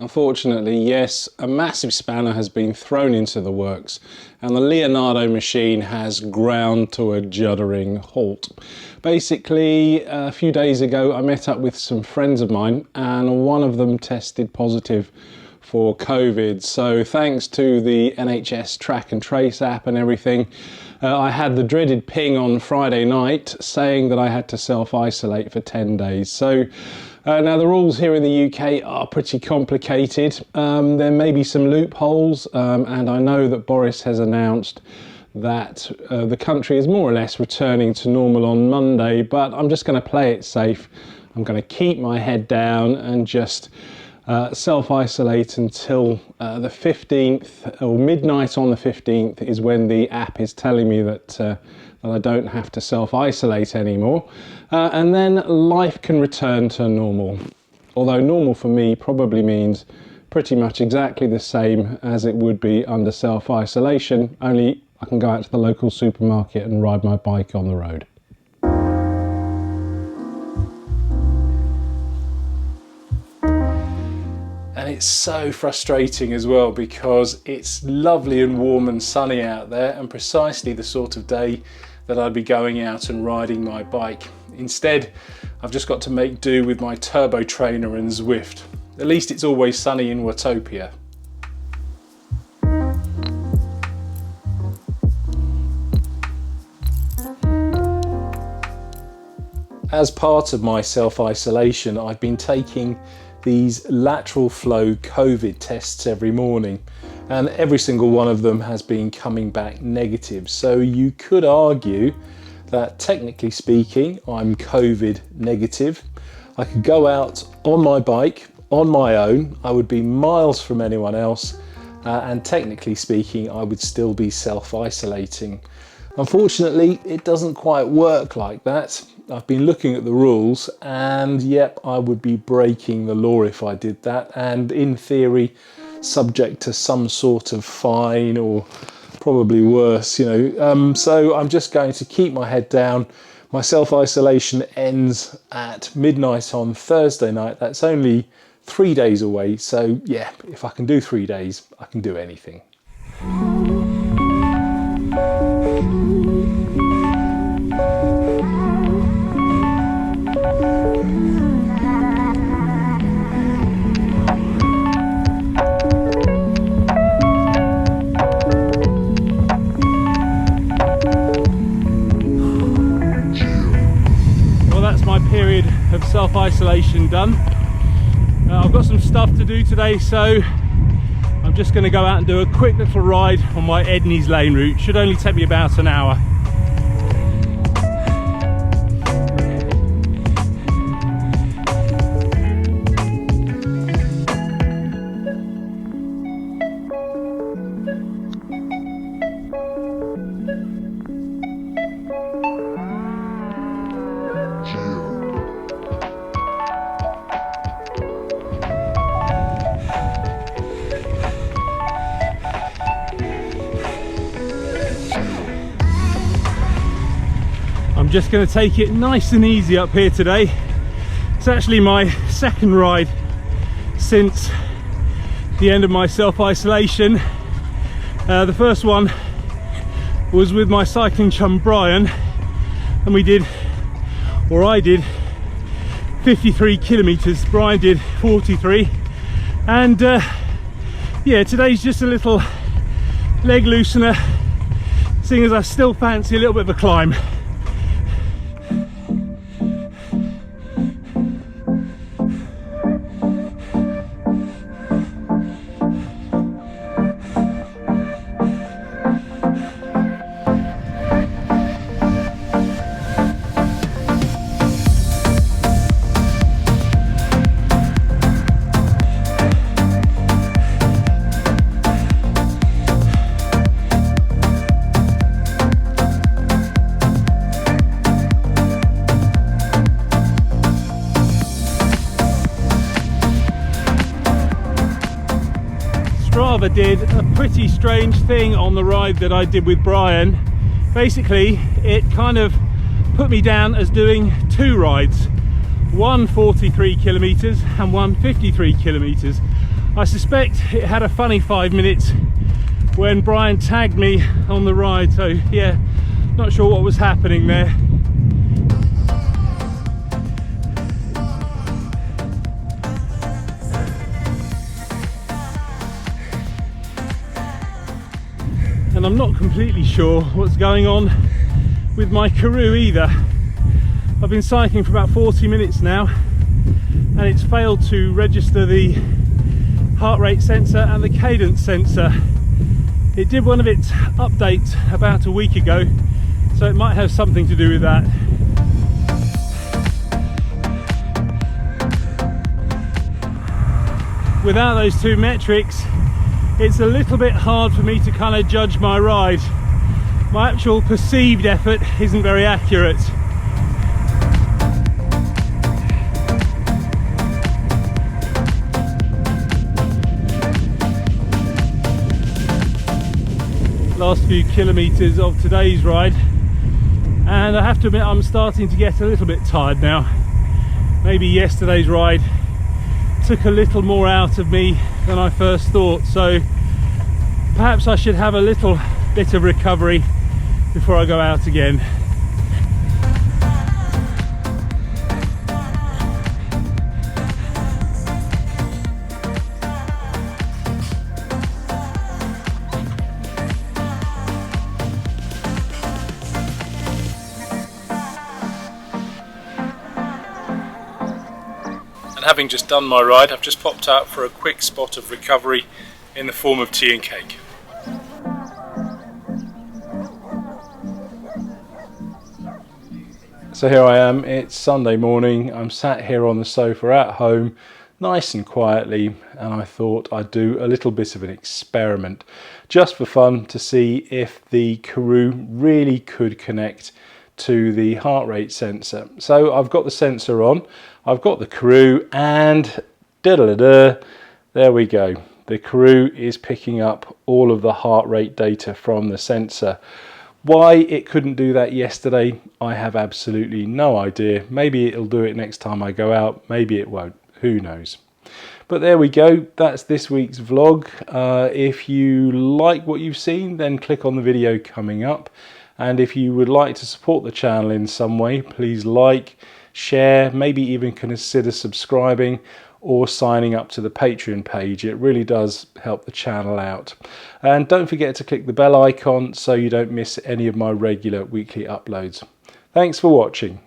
Unfortunately, yes, a massive spanner has been thrown into the works and the Leonardo machine has ground to a juddering halt. Basically, a few days ago I met up with some friends of mine and one of them tested positive for COVID. So thanks to the NHS track and trace app and everything, I had the dreaded ping on Friday night saying that I had to self-isolate for 10 days. So now the rules here in the UK are pretty complicated. There may be some loopholes, and I know that Boris has announced that the country is more or less returning to normal on Monday, but I'm just going to play it safe. I'm going to keep my head down and just self-isolate until the 15th, or midnight on the 15th is when the app is telling me that I don't have to self-isolate anymore, and then life can return to normal. Although normal for me probably means pretty much exactly the same as it would be under self-isolation, only I can go out to the local supermarket and ride my bike on the road. And it's so frustrating as well because it's lovely and warm and sunny out there and precisely the sort of day that I'd be going out and riding my bike. Instead, I've just got to make do with my turbo trainer and Zwift. At least it's always sunny in Watopia. As part of my self-isolation, I've been taking these lateral flow COVID tests every morning, and every single one of them has been coming back negative. So you could argue that technically speaking, I'm COVID negative. I could go out on my bike on my own. I would be miles from anyone else, and technically speaking, I would still be self-isolating. Unfortunately, it doesn't quite work like that. I've been looking at the rules and yep, I would be breaking the law if I did that, and in theory subject to some sort of fine or probably worse, you know. So I'm just going to keep my head down. My self-isolation ends at midnight on Thursday night. That's only 3 days away. So yeah, if I can do 3 days, I can do anything. Period of self-isolation done. I've got some stuff to do today, so I'm just going to go out and do a quick little ride on my Edney's Lane route. Should only take me about an hour. I'm just going to take it nice and easy up here today. It's actually my second ride since the end of my self-isolation. The first one was with my cycling chum Brian, and I did 53 kilometers. Brian did 43, and yeah, today's just a little leg loosener, seeing as I still fancy a little bit of a climb. Strava did a pretty strange thing on the ride that I did with Brian. Basically, it kind of put me down as doing two rides, one 43 kilometers and one 53 kilometers. I suspect it had a funny 5 minutes when Brian tagged me on the ride, so yeah, not sure what was happening there. And I'm not completely sure what's going on with my Karoo either. I've been cycling for about 40 minutes now and it's failed to register the heart rate sensor and the cadence sensor. It did one of its updates about a week ago, so it might have something to do with that. Without those two metrics, it's a little bit hard for me to kind of judge my ride. My actual perceived effort isn't very accurate. Last few kilometers of today's ride, and I have to admit I'm starting to get a little bit tired now. Maybe yesterday's ride took a little more out of me than I first thought, so perhaps I should have a little bit of recovery before I go out again. And having just done my ride, I've just popped out for a quick spot of recovery in the form of tea and cake. So here I am, it's Sunday morning, I'm sat here on the sofa at home, nice and quietly, and I thought I'd do a little bit of an experiment, just for fun, to see if the Karoo really could connect to the heart rate sensor. So I've got the sensor on, I've got the Karoo, and there we go. The Karoo is picking up all of the heart rate data from the sensor. Why it couldn't do that yesterday, I have absolutely no idea. Maybe it'll do it next time I go out, maybe it won't, who knows. But there we go, that's this week's vlog. If you like what you've seen, then click on the video coming up. And if you would like to support the channel in some way, please like, share, maybe even consider subscribing or signing up to the Patreon page. It really does help the channel out. And don't forget to click the bell icon so you don't miss any of my regular weekly uploads. Thanks for watching.